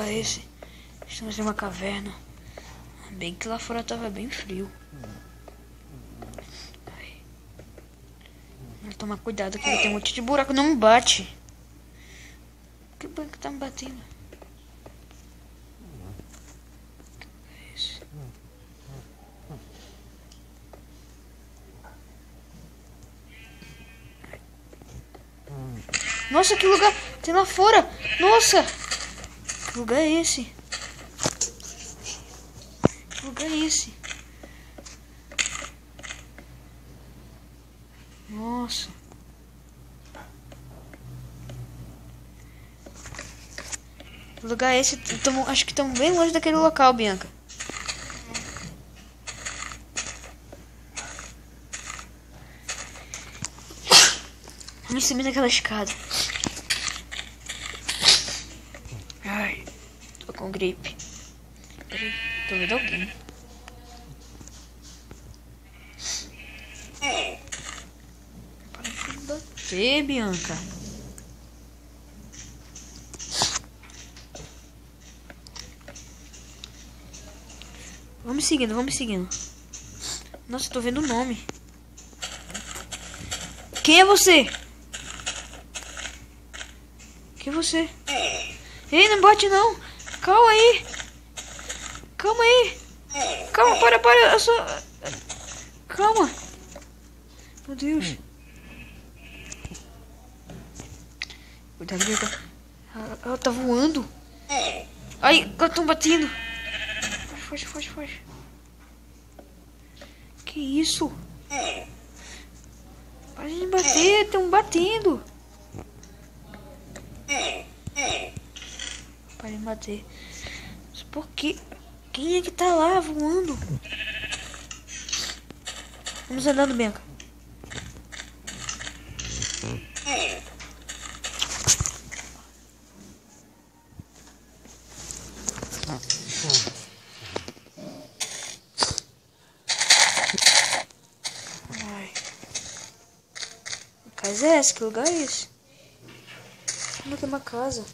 lugar é esse? Estamos em uma caverna. Bem que lá fora tava bem frio. Vou tomar cuidado que tem um monte de buraco. Não me bate. Que banco tá me batendo? É esse? Nossa, que lugar tem lá fora. Nossa, que lugar é esse? Que lugar é esse? Nossa. Que lugar é esse? Acho que estamos bem longe daquele local, Bianca. Vamos subir naquela escada. Ai, tô com gripe. Peraí, tô vendo alguém. Para de bater, Bianca. Vamos seguindo, vamos seguindo. Nossa, tô vendo o nome. Quem é você? Quem é você? Ei, não bate não. Calma aí. Calma aí. Calma, para. Eu sou... Calma. Meu Deus. Cuidado, Bianca. Ela tá voando. Ai, estão batendo. Foge. Que isso? Para de bater, estão batendo. Para de bater. Mas por quê? Quem é que tá lá voando? Vamos andando, Bianca. Que casa é essa? Que lugar é esse? Como que é uma casa?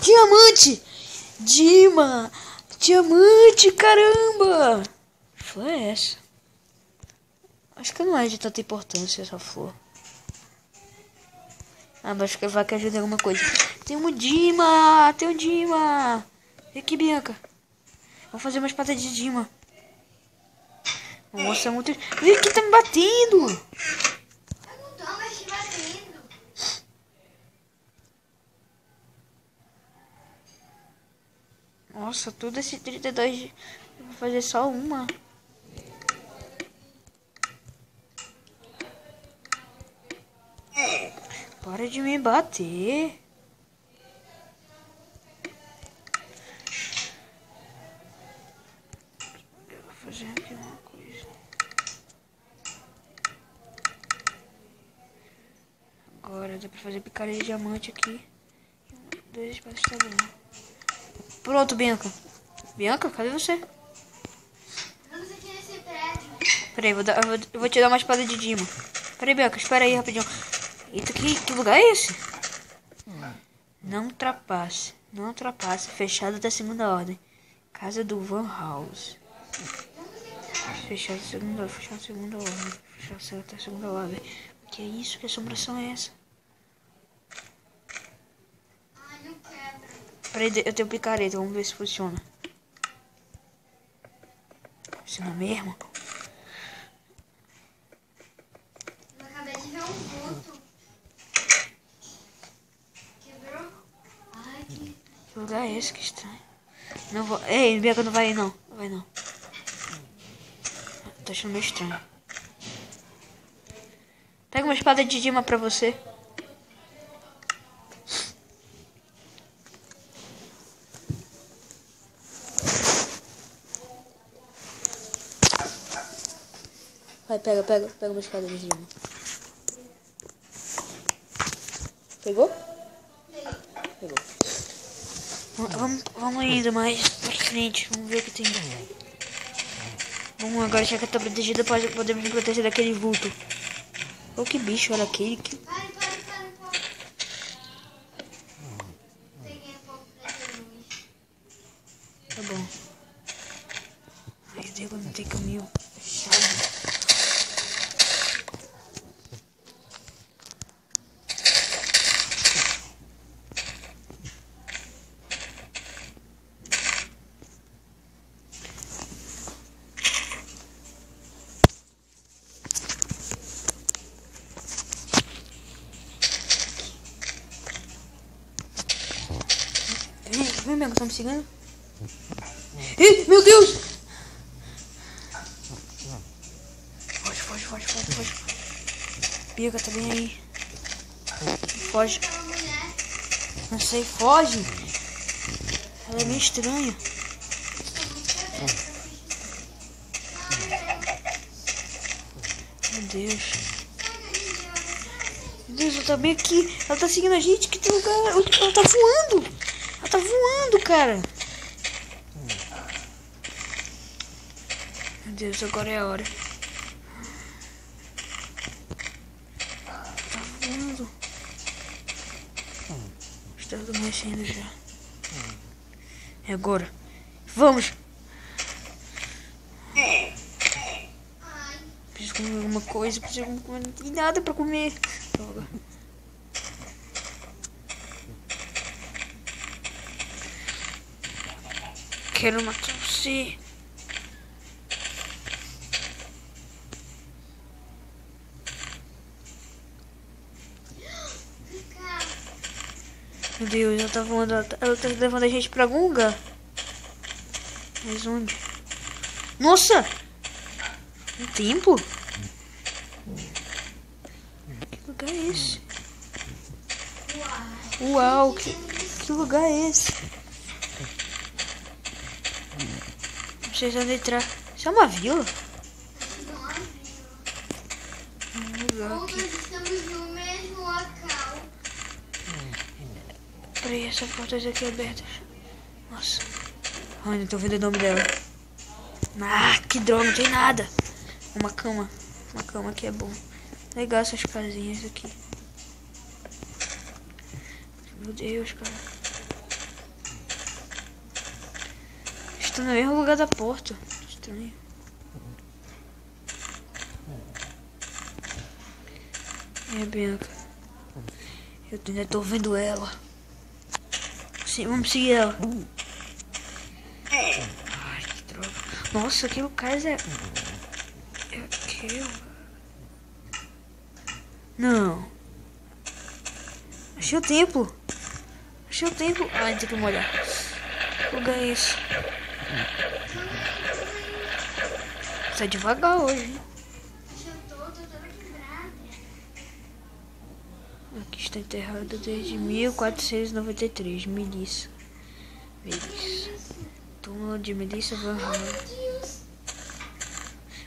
Diamante! Diamante, caramba! Que flor é essa? Acho que não é de tanta importância essa flor. Ah, mas acho que vai que ajuda em alguma coisa. Tem um Dima! Vem aqui, Bianca. Vamos fazer uma espada de Dima. Nossa, é muito... Vem aqui, tá me batendo! Eu não tô mais te batendo. Nossa, tudo esse 32... Eu vou fazer só uma. Para de me bater. Eu vou fazer aqui uma coisa. Agora dá pra fazer picareta de diamante aqui. 2 espaços tá bom. Pronto, Bianca. Bianca, cadê você? Vamos aqui nesse prédio. Peraí, eu vou te dar uma espada de Dima. Peraí, Bianca, espera aí rapidinho. Eita, que lugar é esse? Não ultrapasse. Fechado da segunda ordem. Casa do Van House. Fechado da segunda ordem. Fechado da segunda ordem. Que é isso? Que assombração é essa? Ai, não quebra. Peraí, eu tenho picareta. Vamos ver se funciona. Funciona mesmo? Eu acabei de ver um vulto. Quebrou? Ai, que lugar é esse? Que estranho. Não vou... Ei, Bianca, não vai aí não. Não vai não. Tô achando meio estranho. Pega uma espada de Dima pra você. Vai, pega uma espada de Dima. Pegou? Pegou. Vamos indo mais pra frente. Vamos ver o que tem. Vamos agora, já que tá protegida, podemos nos proteger daquele vulto. Oh, que bicho era aquele? Pare. Peguei um pouco pra luz. Tá bom. Ai, Deus, não tem caminho. Fechado. Vem, Bianca, tá me seguindo? Ih, meu Deus! Foge. Bianca, tá bem aí. Foge. Aquela mulher. Não sei, foge. Ela é meio estranha. Meu Deus. Meu Deus, ela tá bem aqui. Ela tá seguindo a gente. Que lugar? Ela tá voando. Ela tá voando, cara. Meu Deus, agora é a hora. Tá voando. Está adormecendo já. É agora. Vamos. Ai. Preciso comer alguma coisa. Não tem nada pra comer. Droga. Quero matar você. Meu Deus, ela tá voando. Ela tá levando a gente pra algum lugar. Mas onde? Nossa! Um templo? Que lugar é esse? Uau, que lugar é esse? Não sei se onde entrar. Isso é uma vila? Um lugar Ou aqui. nós estamos no mesmo local. Peraí, essa porta aqui é aberta. Nossa. Ai, não tô vendo o nome dela. Ah, que droga, não tem nada. Uma cama. Uma cama aqui é bom. Legal essas casinhas aqui. Meu Deus, cara. Estou no mesmo lugar da porta. Estranho. É, Bianca. Eu ainda tô vendo ela. Sim, vamos seguir ela. Ai, que droga. Nossa, aquele cara é... É aquele... Não. Achei o templo. Ai, tem que molhar. Que lugar é esse? Tá devagar hoje, hein? Eu tô toda quebrada. Aqui está enterrado desde 1493. Melissa. Túmulo de Melissa Van Halen.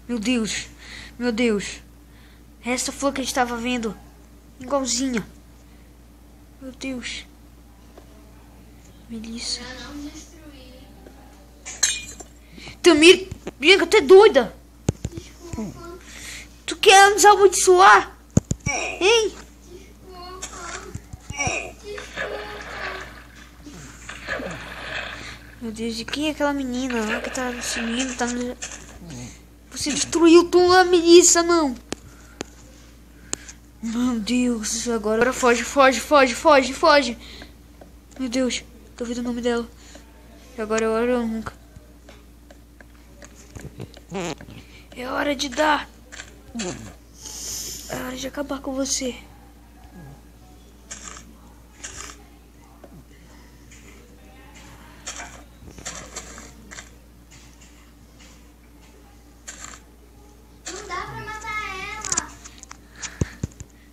Meu Deus. Essa flor que a gente tava vendo. Igualzinha. Meu Deus. Melissa. Pra não destruir. Tamir, Bianca, tu é doida? Desculpa. Tu quer nos amaldiçoar? Hein? Meu Deus, de quem é aquela menina lá que tá sumindo? Tá no... Você destruiu o túmulo da Melissa, não. Meu Deus, agora foge. Meu Deus, tô ouvindo o nome dela. E agora é hora ou nunca. É hora de dar. É hora de acabar com você. Não dá pra matar ela.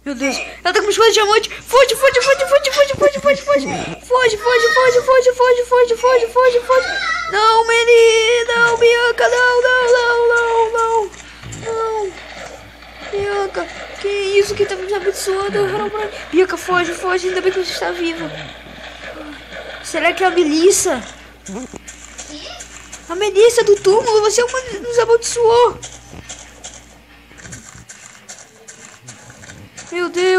Meu Deus, ela tá com uma espada de diamante. Foge. Não, Meli, não, Bianca, não. Bianca, que isso que tá me abençoando? Bianca, foge, ainda bem que você está viva. Será que é a Melissa? A Melissa do túmulo, você nos amaldiçoou. Meu Deus.